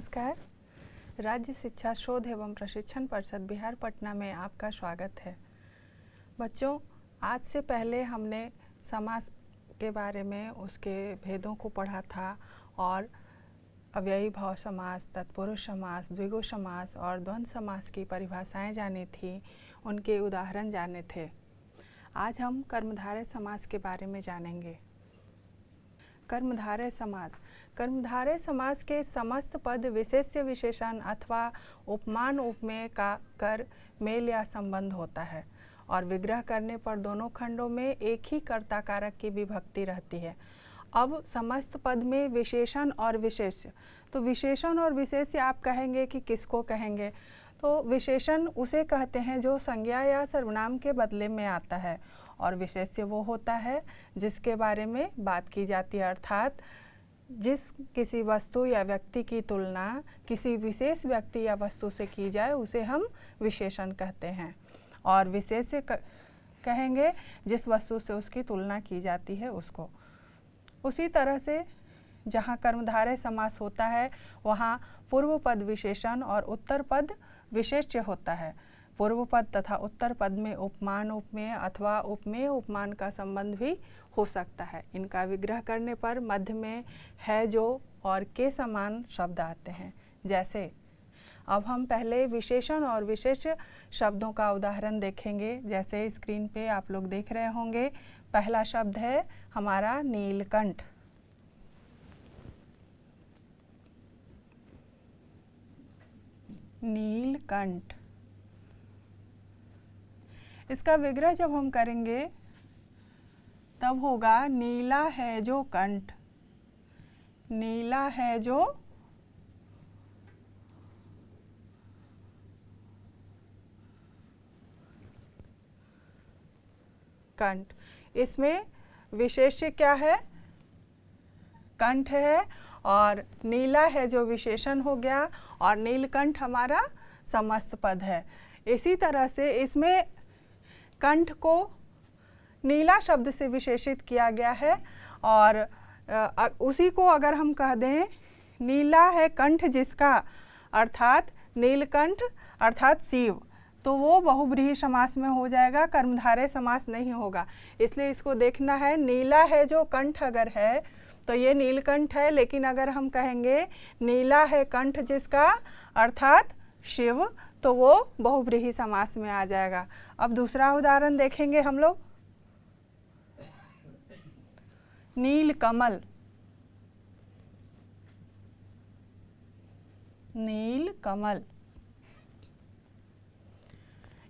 नमस्कार। राज्य शिक्षा शोध एवं प्रशिक्षण परिषद बिहार पटना में आपका स्वागत है। बच्चों, आज से पहले हमने समास के बारे में उसके भेदों को पढ़ा था और अव्ययी भाव समास, तत्पुरुष समास, द्विगु समास और द्वंद्व समास की परिभाषाएं जानी थी, उनके उदाहरण जाने थे। आज हम कर्मधारय समास के बारे में जानेंगे। कर्मधारय समास। कर्मधारय समास के समस्त पद विशेष्य विशेषण अथवा उपमान उपमेय का कर मेल या संबंध होता है और विग्रह करने पर दोनों खंडों में एक ही कर्ता कारक की विभक्ति रहती है। अब समस्त पद में विशेषण और विशेष्य, तो विशेषण और विशेष्य आप कहेंगे कि किसको कहेंगे? तो विशेषण उसे कहते हैं जो संज्ञा या सर्वनाम के बदले में आता है और विशेष्य वो होता है जिसके बारे में बात की जाती है, अर्थात जिस किसी वस्तु या व्यक्ति की तुलना किसी विशेष व्यक्ति या वस्तु से की जाए उसे हम विशेषण कहते हैं। और विशेष्य कहेंगे जिस वस्तु से उसकी तुलना की जाती है उसको। उसी तरह से जहाँ कर्मधारय समास होता है वहाँ पूर्व पद विशेषण और उत्तर पद विशेष्य होता है। पूर्व पद तथा उत्तर पद में उपमान उपमेय अथवा उपमेय उपमान का संबंध भी हो सकता है। इनका विग्रह करने पर मध्य में है जो और के समान शब्द आते हैं। जैसे अब हम पहले विशेषण और विशेष्य शब्दों का उदाहरण देखेंगे। जैसे स्क्रीन पे आप लोग देख रहे होंगे, पहला शब्द है हमारा नीलकंठ। नीलकंठ, इसका विग्रह जब हम करेंगे तब होगा नीला है जो कंठ। नीला है जो कंठ। इसमें विशेष्य क्या है? कंठ है और नीला है जो विशेषण हो गया और नीलकंठ हमारा समस्त पद है। इसी तरह से इसमें कंठ को नीला शब्द से विशेषित किया गया है और उसी को अगर हम कह दें नीला है कंठ जिसका, अर्थात नीलकंठ अर्थात शिव, तो वो बहुब्रीहि समास में हो जाएगा, कर्मधारय समास नहीं होगा। इसलिए इसको देखना है। नीला है जो कंठ अगर है तो ये नीलकंठ है, लेकिन अगर हम कहेंगे नीला है कंठ जिसका अर्थात शिव, तो वो बहुब्रीहि समास में आ जाएगा। अब दूसरा उदाहरण देखेंगे हम लोग। नीलकमल। नीलकमल,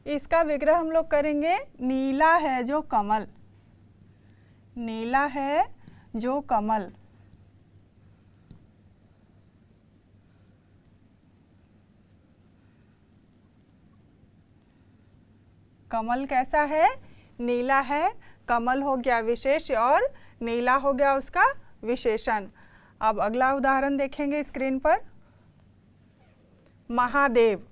इसका विग्रह हम लोग करेंगे नीला है जो कमल। नीला है जो कमल। कमल कैसा है? नीला है, कमल हो गया विशेष और नीला हो गया उसका विशेषण। अब अगला उदाहरण देखेंगे स्क्रीन पर। महादेव।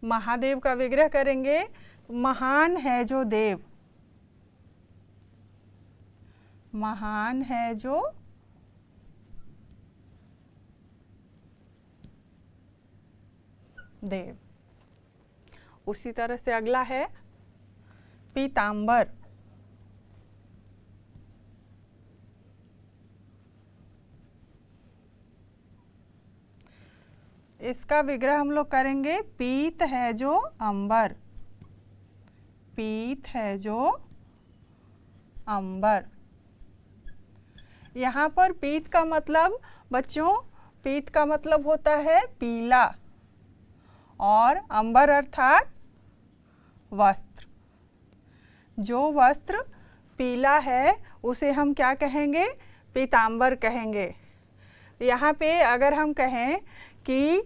महादेव का विग्रह करेंगे महान है जो देव। महान है जो देव। उसी तरह से अगला है पीतांबर। इसका विग्रह हम लोग करेंगे पीत है जो अंबर। पीत है जो अंबर। यहाँ पर पीत का मतलब बच्चों, पीत का मतलब होता है पीला और अंबर अर्थात वस्त्र। जो वस्त्र पीला है उसे हम क्या कहेंगे? पीतांबर कहेंगे। यहाँ पे अगर हम कहें कि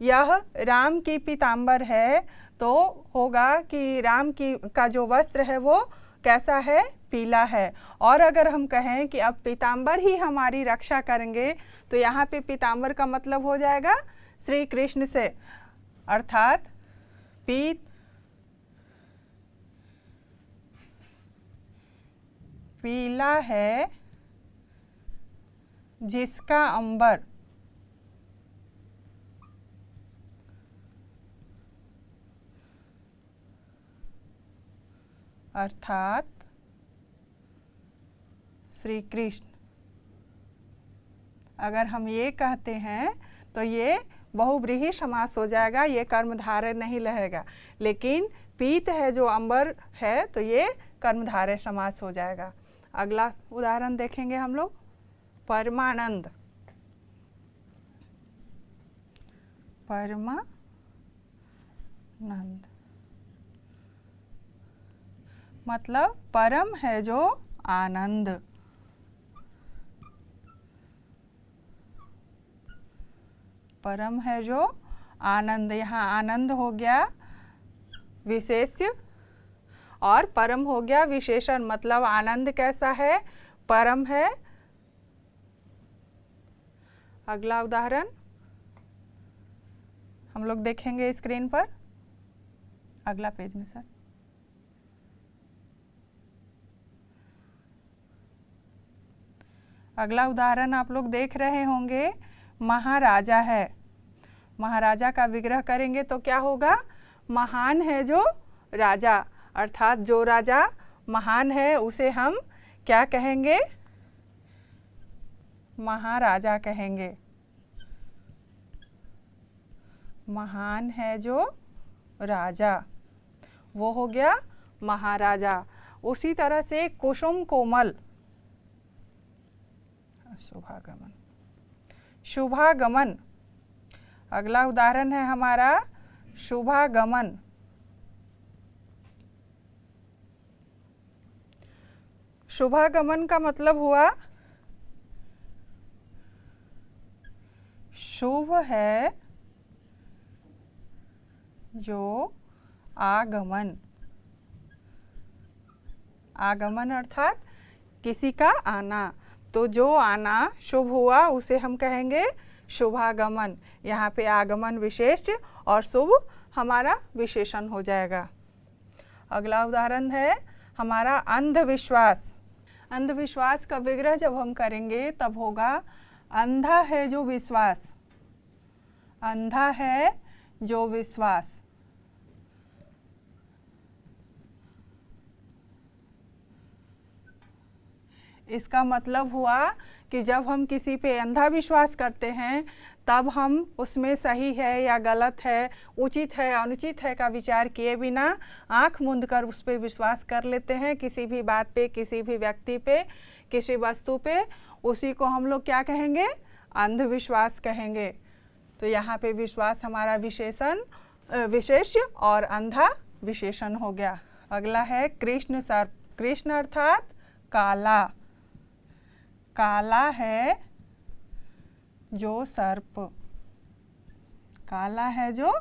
यह राम की पीतांबर है तो होगा कि राम का जो वस्त्र है वो कैसा है? पीला है। और अगर हम कहें कि अब पीतांबर ही हमारी रक्षा करेंगे तो यहाँ पे पीतांबर का मतलब हो जाएगा श्री कृष्ण से, अर्थात पीला है जिसका अंबर अर्थात श्री कृष्ण। अगर हम ये कहते हैं तो ये बहुव्रीहि समास हो जाएगा, ये कर्मधारय नहीं रहेगा। लेकिन पीत है जो अंबर है तो ये कर्मधारय समास हो जाएगा। अगला उदाहरण देखेंगे हम लोग, परमानंद। परमानंद मतलब परम है जो आनंद। परम है जो आनंद, यहाँ आनंद हो गया विशेष्य और परम हो गया विशेषण। मतलब आनंद कैसा है, परम है। अगला उदाहरण हम लोग देखेंगे स्क्रीन पर, अगला पेज में सर। अगला उदाहरण आप लोग देख रहे होंगे, महाराजा है। महाराजा का विग्रह करेंगे तो क्या होगा, महान है जो राजा, अर्थात जो राजा महान है उसे हम क्या कहेंगे, महाराजा कहेंगे। महान है जो राजा, वो हो गया महाराजा। उसी तरह से कुसुम कोमल, शुभागमन। शुभागमन अगला उदाहरण है हमारा, शुभागमन। शुभागमन का मतलब हुआ शुभ है जो आगमन। आगमन अर्थात किसी का आना, तो जो आना शुभ हुआ उसे हम कहेंगे शुभागमन। यहाँ पे आगमन विशेष और शुभ हमारा विशेषण हो जाएगा। अगला उदाहरण है हमारा अंधविश्वास। अंधविश्वास का विग्रह जब हम करेंगे तब होगा, अंधा है जो विश्वास। अंधा है जो विश्वास। इसका मतलब हुआ कि जब हम किसी पे अंधा विश्वास करते हैं तब हम उसमें सही है या गलत है, उचित है अनुचित है का विचार किए बिना आंख मूंद कर उस पर विश्वास कर लेते हैं। किसी भी बात पे, किसी भी व्यक्ति पे, किसी वस्तु पे, उसी को हम लोग क्या कहेंगे, अंधविश्वास कहेंगे। तो यहाँ पे विश्वास हमारा विशेषण विशेष्य और अंधा विशेषण हो गया। अगला है कृष्ण सर्प। कृष्ण अर्थात काला। काला है जो सर्प। काला है जो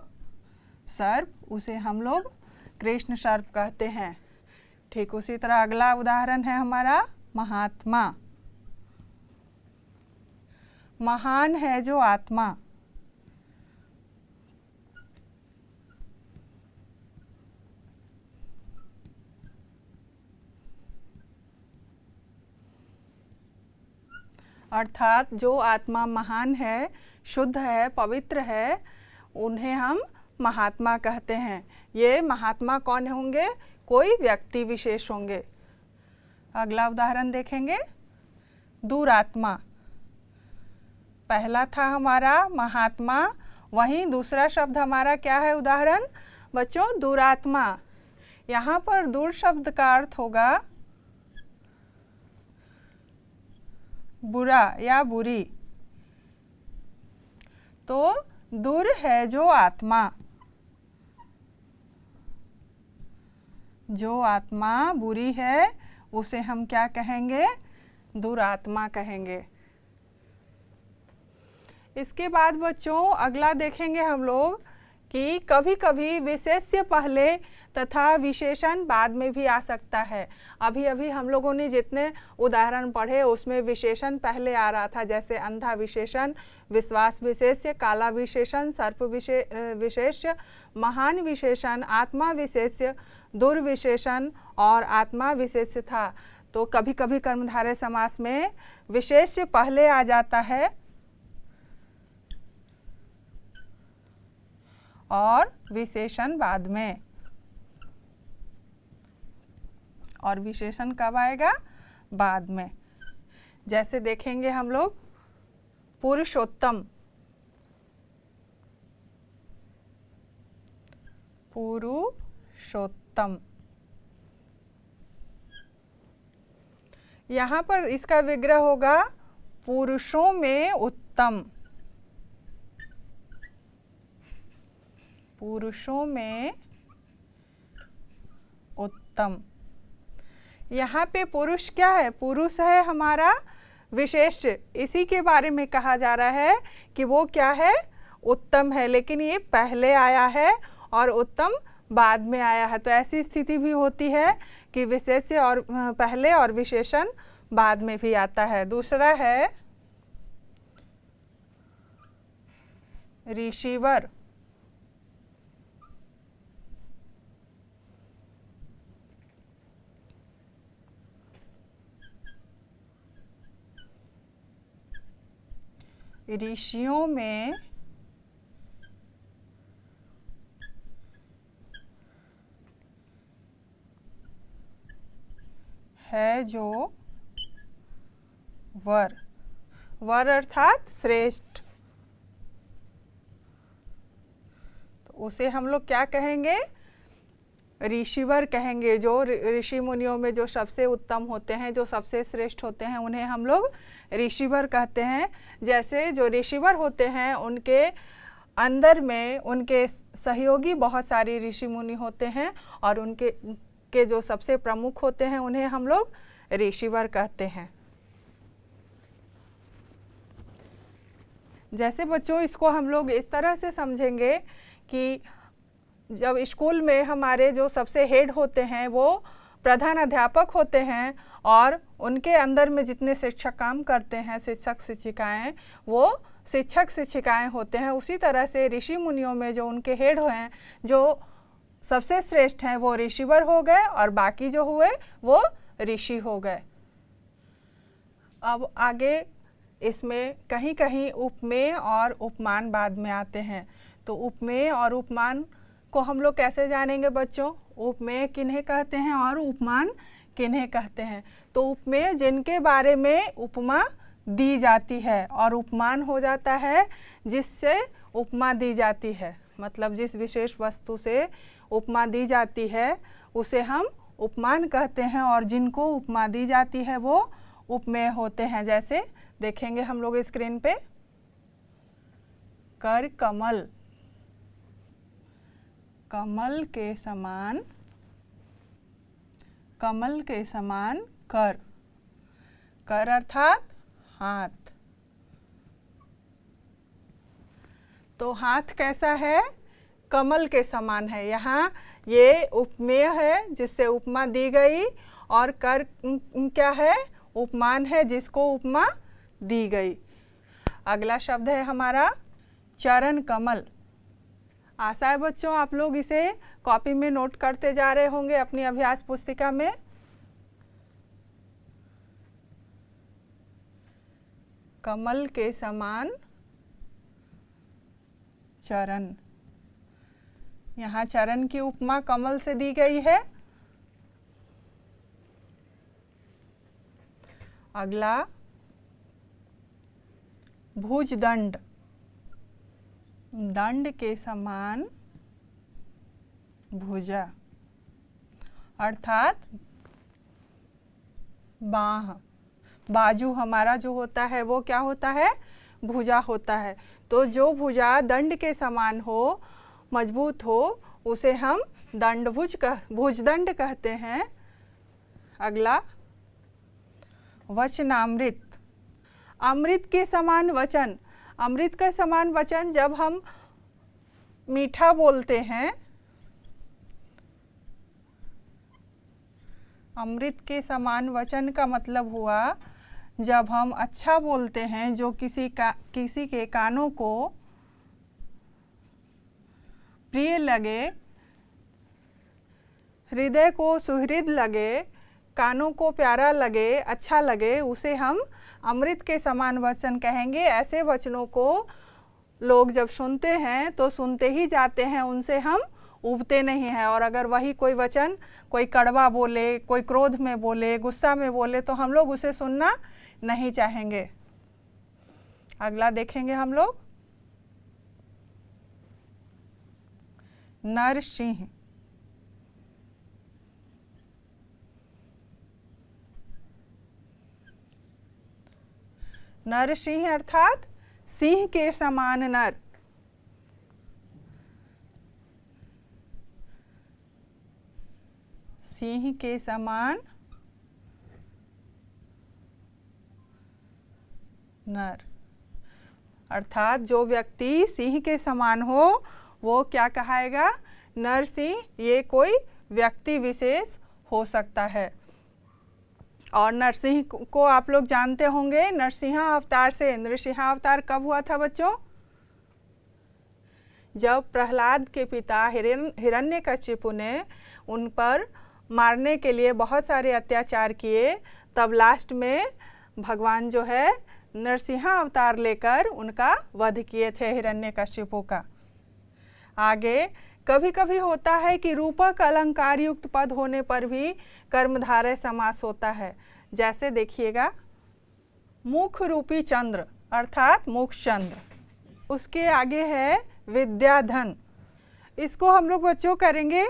सर्प, उसे हम लोग कृष्ण सर्प कहते हैं। ठीक उसी तरह अगला उदाहरण है हमारा महात्मा। महान है जो आत्मा। अर्थात जो आत्मा महान है, शुद्ध है, पवित्र है, उन्हें हम महात्मा कहते हैं। ये महात्मा कौन होंगे, कोई व्यक्ति विशेष होंगे। अगला उदाहरण देखेंगे, दुरात्मा। पहला था हमारा महात्मा, वहीं दूसरा शब्द हमारा क्या है उदाहरण बच्चों, दुरात्मा। यहाँ पर दूर शब्द का अर्थ होगा बुरा या बुरी। तो दुर है जो आत्मा। जो आत्मा बुरी है उसे हम क्या कहेंगे, दुरात्मा कहेंगे। इसके बाद बच्चों अगला देखेंगे हम लोग कि कभी कभी विशेष्य पहले तथा विशेषण बाद में भी आ सकता है। अभी अभी हम लोगों ने जितने उदाहरण पढ़े उसमें विशेषण पहले आ रहा था, जैसे अंधा विशेषण, विश्वास विशेष्य, काला विशेषण, सर्प विशेष्य, महान विशेषण, आत्मा विशेष्य, दुर्विशेषण और आत्मा विशेष्य था। तो कभी कभी कर्मधारय समास में विशेष्य पहले आ जाता है और विशेषण बाद में। और विशेषण कब आएगा? बाद में। जैसे देखेंगे हम लोग पुरुषोत्तम, पुरुषोत्तम, यहाँ पर इसका विग्रह होगा पुरुषों में उत्तम, पुरुषों में उत्तम। यहाँ पे पुरुष क्या है? पुरुष है हमारा विशेष्य, इसी के बारे में कहा जा रहा है कि वो क्या है? उत्तम है, लेकिन ये पहले आया है और उत्तम बाद में आया है। तो ऐसी स्थिति भी होती है कि विशेष्य और पहले और विशेषण बाद में भी आता है। दूसरा है रिसीवर, ऋषियों में है जो वर, वर अर्थात श्रेष्ठ, तो उसे हम लोग क्या कहेंगे? ऋषिवर कहेंगे। जो ऋषि मुनियों में जो सबसे उत्तम होते हैं, जो सबसे श्रेष्ठ होते हैं, उन्हें हम लोग ऋषिवर कहते हैं। जैसे जो ऋषिवर होते हैं उनके अंदर में उनके सहयोगी बहुत सारे ऋषि मुनि होते हैं और उनके जो सबसे प्रमुख होते हैं उन्हें हम लोग ऋषिवर कहते हैं। जैसे बच्चों इसको हम लोग इस तरह से समझेंगे कि जब स्कूल में हमारे जो सबसे हेड होते हैं वो प्रधान अध्यापक होते हैं और उनके अंदर में जितने शिक्षक काम करते हैं, शिक्षक शिक्षिकाएं, वो शिक्षक शिक्षिकाएं होते हैं। उसी तरह से ऋषि मुनियों में जो उनके हेड हैं, जो सबसे श्रेष्ठ हैं, वो ऋषिवर हो गए और बाकी जो हुए वो ऋषि हो गए। अब आगे इसमें कहीं कहीं उपमेय और उपमान बाद में आते हैं। तो उपमेय और उपमान को हम लोग कैसे जानेंगे बच्चों? उपमेय किन्हें कहते हैं और उपमान किन्हें कहते हैं? तो उपमेय जिनके बारे में उपमा दी जाती है और उपमान हो जाता है जिससे उपमा दी जाती है। मतलब जिस विशेष वस्तु से उपमा दी जाती है उसे हम उपमान कहते हैं और जिनको उपमा दी जाती है वो उपमेय होते हैं। जैसे देखेंगे हम लोग स्क्रीन पे, कर कमल, कमल के समान, कमल के समान कर, कर अर्थात हाथ। तो हाथ कैसा है? कमल के समान है। यहाँ ये उपमेय है जिससे उपमा दी गई और कर क्या है? उपमान है जिसको उपमा दी गई। अगला शब्द है हमारा चरण कमल। आशा है बच्चों आप लोग इसे कॉपी में नोट करते जा रहे होंगे अपनी अभ्यास पुस्तिका में। कमल के समान चरण, यहाँ चरण की उपमा कमल से दी गई है। अगला भुजदंड, दंड के समान भुजा अर्थात बाह, बाजू हमारा जो होता है वो क्या होता है? भुजा होता है। तो जो भुजा दंड के समान हो, मजबूत हो, उसे हम भुजदंड कहते हैं। अगला वचनामृत, अमृत के समान वचन। अमृत के समान वचन जब हम मीठा बोलते हैं, अमृत के समान वचन का मतलब हुआ जब हम अच्छा बोलते हैं, जो किसी के कानों को प्रिय लगे, हृदय को सुहृद लगे, कानों को प्यारा लगे, अच्छा लगे, उसे हम अमृत के समान वचन कहेंगे। ऐसे वचनों को लोग जब सुनते हैं तो सुनते ही जाते हैं, उनसे हम उबते नहीं हैं। और अगर वही कोई वचन कोई कड़वा बोले, कोई क्रोध में बोले, गुस्सा में बोले, तो हम लोग उसे सुनना नहीं चाहेंगे। अगला देखेंगे हम लोग, नरसिंह। नरसिंह अर्थात सिंह के समान नर। सिंह के समान नर अर्थात जो व्यक्ति सिंह के समान हो वो क्या कहाएगा? नरसिंह। ये कोई व्यक्ति विशेष हो सकता है। और नरसिंह को आप लोग जानते होंगे, नरसिंह अवतार से नृसिंह अवतार कब हुआ था बच्चों? जब प्रहलाद के पिता हिरण्यकशिपु ने उन पर मारने के लिए बहुत सारे अत्याचार किए, तब लास्ट में भगवान जो है नरसिंह अवतार लेकर उनका वध किए थे, हिरण्यकशिपु का। आगे कभी कभी होता है कि रूपक अलंकार युक्त पद होने पर भी कर्मधारय समास होता है। जैसे देखिएगा, मुख रूपी चंद्र अर्थात मुखचंद्र। उसके आगे है विद्याधन। इसको हम लोग बच्चों करेंगे,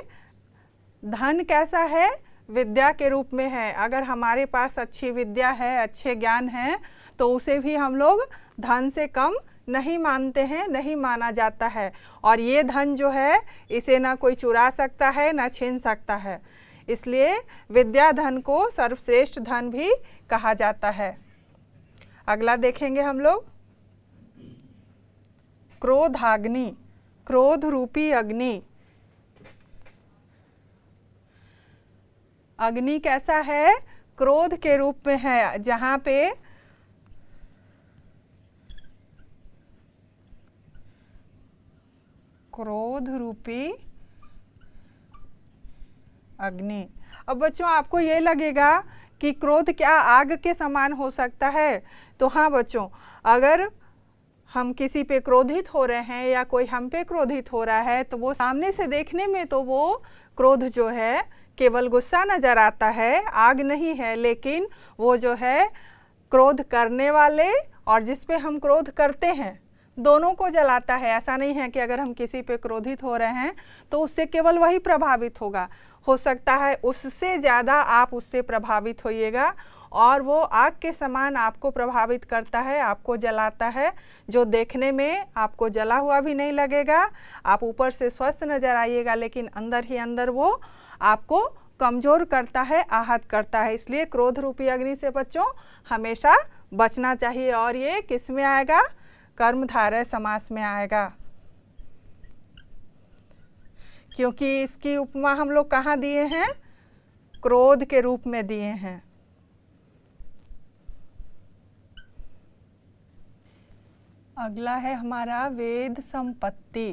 धन कैसा है? विद्या के रूप में है। अगर हमारे पास अच्छी विद्या है, अच्छे ज्ञान है, तो उसे भी हम लोग धन से कम नहीं मानते हैं, नहीं माना जाता है। और ये धन जो है इसे ना कोई चुरा सकता है, ना छीन सकता है। इसलिए विद्या धन को सर्वश्रेष्ठ धन भी कहा जाता है। अगला देखेंगे हम लोग, क्रोधाग्नि। क्रोध रूपी अग्नि। अग्नि कैसा है? क्रोध के रूप में है, जहाँ पे क्रोध रूपी अग्नि। अब बच्चों आपको ये लगेगा कि क्रोध क्या आग के समान हो सकता है? तो हाँ बच्चों, अगर हम किसी पे क्रोधित हो रहे हैं या कोई हम पे क्रोधित हो रहा है, तो वो सामने से देखने में तो वो क्रोध जो है केवल गुस्सा नज़र आता है, आग नहीं है। लेकिन वो जो है क्रोध करने वाले और जिस पे हम क्रोध करते हैं, दोनों को जलाता है। ऐसा नहीं है कि अगर हम किसी पे क्रोधित हो रहे हैं तो उससे केवल वही प्रभावित होगा। हो सकता है उससे ज़्यादा आप उससे प्रभावित होइएगा, और वो आग के समान आपको प्रभावित करता है, आपको जलाता है, जो देखने में आपको जला हुआ भी नहीं लगेगा। आप ऊपर से स्वस्थ नज़र आइएगा, लेकिन अंदर ही अंदर वो आपको कमज़ोर करता है, आहत करता है। इसलिए क्रोध रूपी अग्नि से बच्चों हमेशा बचना चाहिए। और ये किस में आएगा? कर्मधारय समास में आएगा, क्योंकि इसकी उपमा हम लोग कहाँ दिए हैं? क्रोध के रूप में दिए हैं। अगला है हमारा वेद संपत्ति।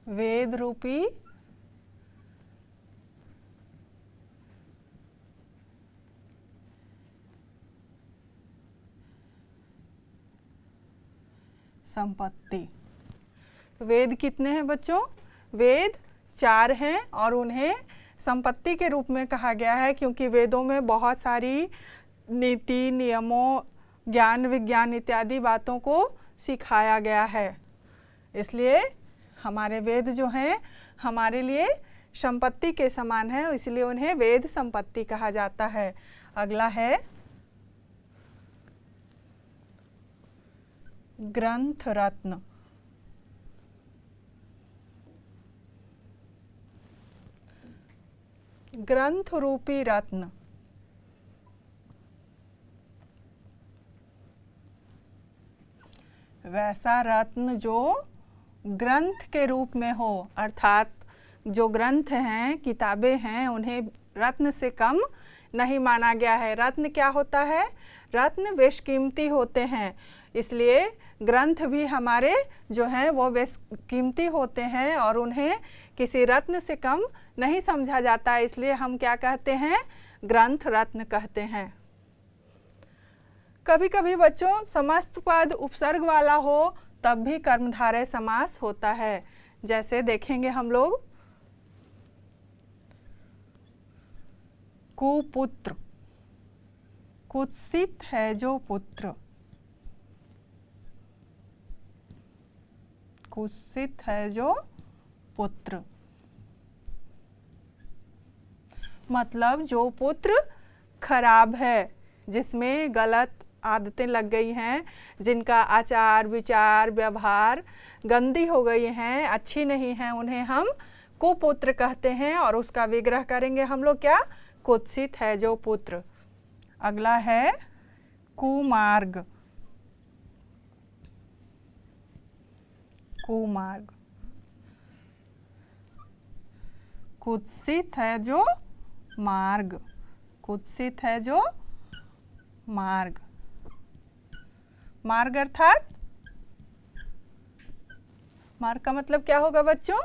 वेद रूपी संपत्ति। वेद कितने हैं बच्चों? वेद 4 हैं, और उन्हें संपत्ति के रूप में कहा गया है क्योंकि वेदों में बहुत सारी नीति, नियमों, ज्ञान, विज्ञान इत्यादि बातों को सिखाया गया है। इसलिए हमारे वेद जो हैं हमारे लिए संपत्ति के समान है, इसलिए उन्हें वेद संपत्ति कहा जाता है। अगला है ग्रंथ रत्न। ग्रंथ रूपी रत्न। वैसा रत्न जो ग्रंथ के रूप में हो, अर्थात जो ग्रंथ हैं, किताबें हैं, उन्हें रत्न से कम नहीं माना गया है। रत्न क्या होता है? रत्न बेशकीमती होते हैं, इसलिए ग्रंथ भी हमारे जो हैं वो कीमती होते हैं और उन्हें किसी रत्न से कम नहीं समझा जाता, इसलिए हम क्या कहते हैं, ग्रंथ रत्न कहते हैं। कभी कभी बच्चों समस्त पद उपसर्ग वाला हो तब भी कर्मधारय समास होता है। जैसे देखेंगे हम लोग, कुपुत्र, कुत्सित है जो पुत्र, कुत्सित है जो पुत्र, मतलब जो पुत्र खराब है, जिसमें गलत आदतें लग गई हैं, जिनका आचार विचार व्यवहार गंदी हो गई हैं, अच्छी नहीं हैं, उन्हें हम कुपुत्र कहते हैं। और उसका विग्रह करेंगे हम लोग क्या, कुत्सित है जो पुत्र। अगला है कुमार्ग, कुमार्ग, कुत्सित है जो मार्ग, कुत्सित है जो मार्ग। मार्ग अर्थात, मार्ग का मतलब क्या होगा बच्चों,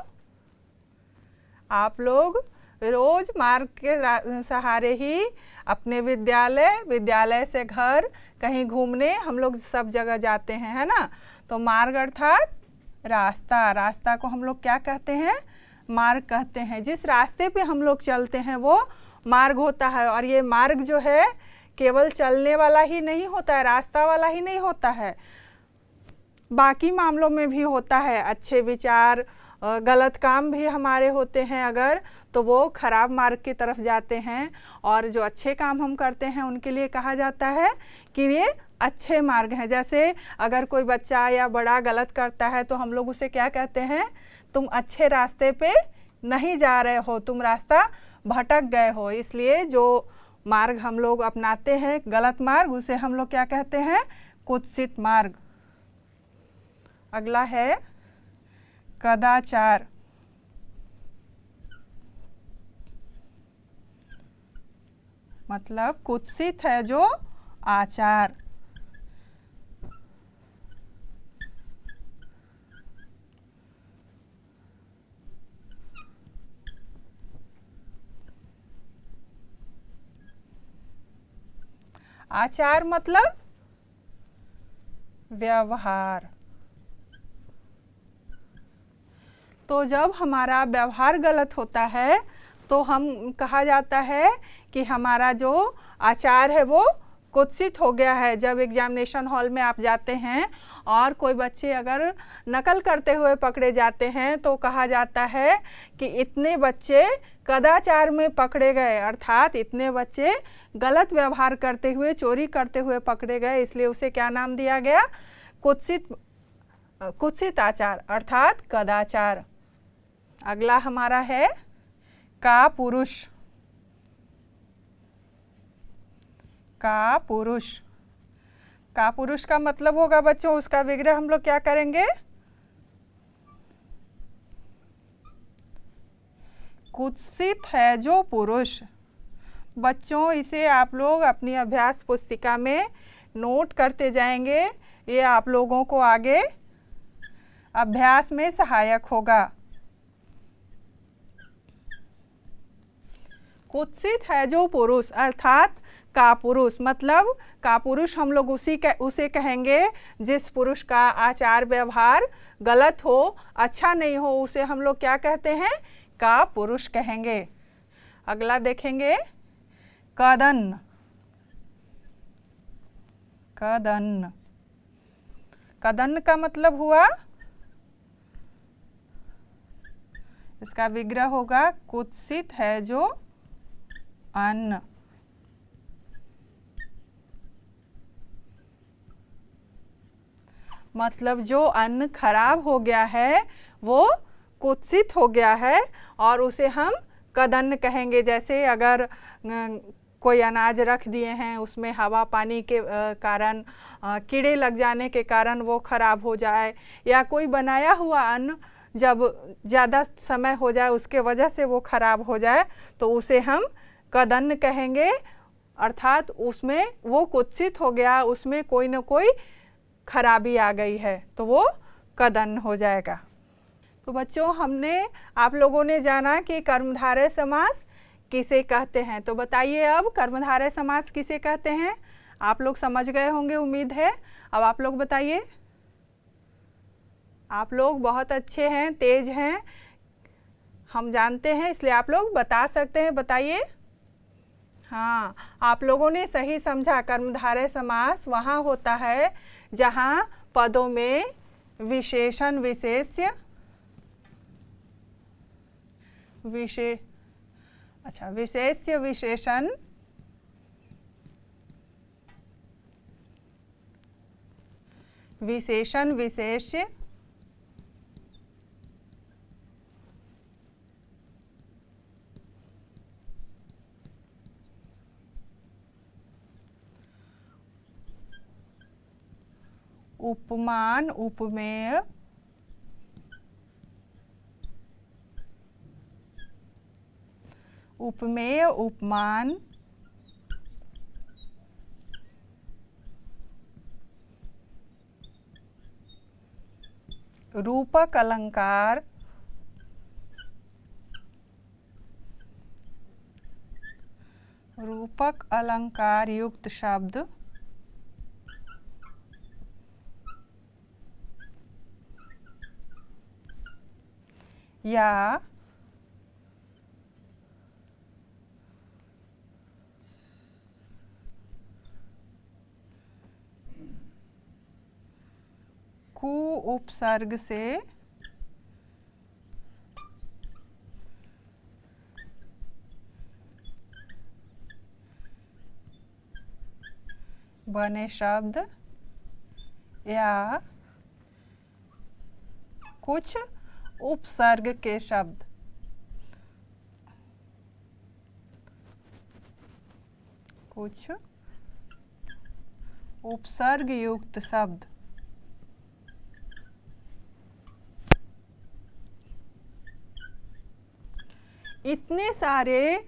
आप लोग रोज मार्ग के सहारे ही अपने विद्यालय, विद्यालय से घर, कहीं घूमने हम लोग सब जगह जाते हैं, है ना। तो मार्ग अर्थात रास्ता, रास्ता को हम लोग क्या कहते हैं, मार्ग कहते हैं। जिस रास्ते पे हम लोग चलते हैं वो मार्ग होता है। और ये मार्ग जो है केवल चलने वाला ही नहीं होता है, रास्ता वाला ही नहीं होता है, बाकी मामलों में भी होता है। अच्छे विचार, गलत काम भी हमारे होते हैं अगर, तो वो खराब मार्ग की तरफ जाते हैं। और जो अच्छे काम हम करते हैं उनके लिए कहा जाता है कि ये अच्छे मार्ग हैं। जैसे अगर कोई बच्चा या बड़ा गलत करता है तो हम लोग उसे क्या कहते हैं, तुम अच्छे रास्ते पे नहीं जा रहे हो, तुम रास्ता भटक गए हो। इसलिए जो मार्ग हम लोग अपनाते हैं, गलत मार्ग, उसे हम लोग क्या कहते हैं, कुत्सित मार्ग। अगला है कदाचार, मतलब कुत्सित है जो आचार। आचार मतलब व्यवहार। तो जब हमारा व्यवहार गलत होता है तो हम कहा जाता है कि हमारा जो आचार है वो कुत्सित हो गया है। जब एग्जामिनेशन हॉल में आप जाते हैं और कोई बच्चे अगर नकल करते हुए पकड़े जाते हैं तो कहा जाता है कि इतने बच्चे कदाचार में पकड़े गए, अर्थात इतने बच्चे गलत व्यवहार करते हुए, चोरी करते हुए पकड़े गए, इसलिए उसे क्या नाम दिया गया, कुत्सित आचार अर्थात कदाचार। अगला हमारा है कापुरुष, कापुरुष। कापुरुष का मतलब होगा बच्चों, उसका विग्रह हम लोग क्या करेंगे, कुत्सित है जो पुरुष। बच्चों इसे आप लोग अपनी अभ्यास पुस्तिका में नोट करते जाएंगे, ये आप लोगों को आगे अभ्यास में सहायक होगा। कुत्सित है जो पुरुष अर्थात कापुरुष, मतलब कापुरुष हम लोग उसे कहेंगे जिस पुरुष का आचार व्यवहार गलत हो, अच्छा नहीं हो, उसे हम लोग क्या कहते हैं, कापुरुष कहेंगे। अगला देखेंगे कदन्न, कदन्न। कदन्न का मतलब हुआ, इसका विग्रह होगा कुत्सित है जो अन्न। मतलब जो अन्न खराब हो गया है वो कुत्सित हो गया है और उसे हम कदन्न कहेंगे। जैसे अगर कोई अनाज रख दिए हैं, उसमें हवा पानी के कारण कीड़े लग जाने के कारण वो खराब हो जाए, या कोई बनाया हुआ अन्न जब ज़्यादा समय हो जाए उसके वजह से वो खराब हो जाए, तो उसे हम कदन्न कहेंगे। अर्थात उसमें वो कुत्सित हो गया, उसमें कोई न कोई खराबी आ गई है तो वो कदन हो जाएगा। तो बच्चों हमने आप लोगों ने जाना कि कर्मधारय समास किसे कहते हैं। तो बताइए अब कर्मधारय समास किसे कहते हैं। आप लोग समझ गए होंगे उम्मीद है। अब आप लोग बताइए। आप लोग बहुत अच्छे हैं, तेज हैं, हम जानते हैं, इसलिए आप लोग बता सकते हैं। बताइए। हाँ, आप लोगों ने सही समझा। कर्मधारय समास वहाँ होता है जहाँ पदों में विशेषण विशेष्य विशेष्य विशेषण विशेषण विशेष्य उपमान उपमेय उपमेय उपमान रूपक अलंकार युक्त शब्द या कु उपसर्ग से बने शब्द या कुछ उपसर्ग के शब्द कुछ उपसर्ग युक्त शब्द इतने सारे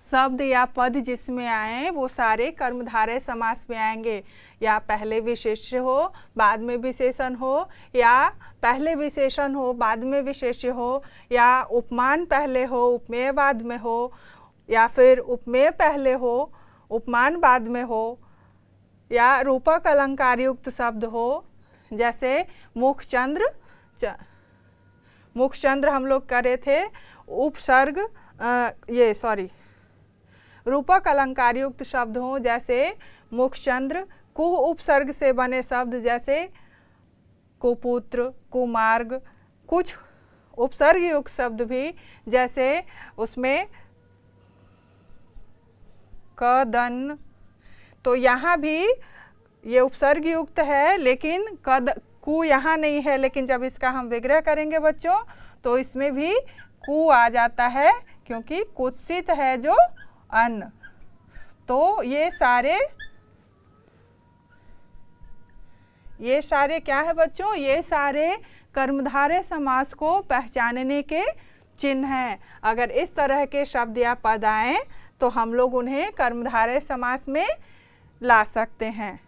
शब्द या पद जिसमें आए वो सारे कर्मधारय समास में आएंगे। या पहले विशेष्य हो बाद में विशेषण हो, या पहले विशेषण हो बाद में विशेष्य हो, या उपमान पहले हो उपमेय बाद में हो, या फिर उपमेय पहले हो उपमान बाद में हो, या रूपक अलंकार युक्त शब्द हो। जैसे मुखचंद्र हम लोग करे थे उपसर्ग रूपक अलंकार युक्त शब्द हो जैसे मुखचंद्र। कु उपसर्ग से बने शब्द जैसे कुपुत्र कुमार्ग। कुछ उपसर्ग युक्त शब्द भी जैसे उसमें कदन। तो यहाँ भी ये उपसर्ग युक्त है लेकिन कु यहाँ नहीं है, लेकिन जब इसका हम विग्रह करेंगे बच्चों तो इसमें भी कु आ जाता है क्योंकि कुत्सित है जो अन्न। तो ये सारे क्या है बच्चों, ये सारे कर्मधारय समास को पहचानने के चिन्ह हैं। अगर इस तरह के शब्द या पद आएं तो हम लोग उन्हें कर्मधारय समास में ला सकते हैं।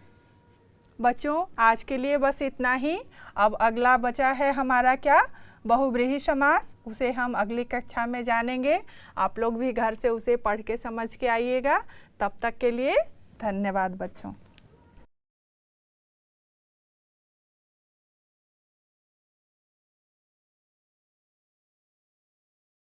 बच्चों आज के लिए बस इतना ही। अब अगला बचा है हमारा क्या, बहुव्रीहि समास। उसे हम अगली कक्षा में जानेंगे। आप लोग भी घर से उसे पढ़ के समझ के आइएगा। तब तक के लिए धन्यवाद बच्चों।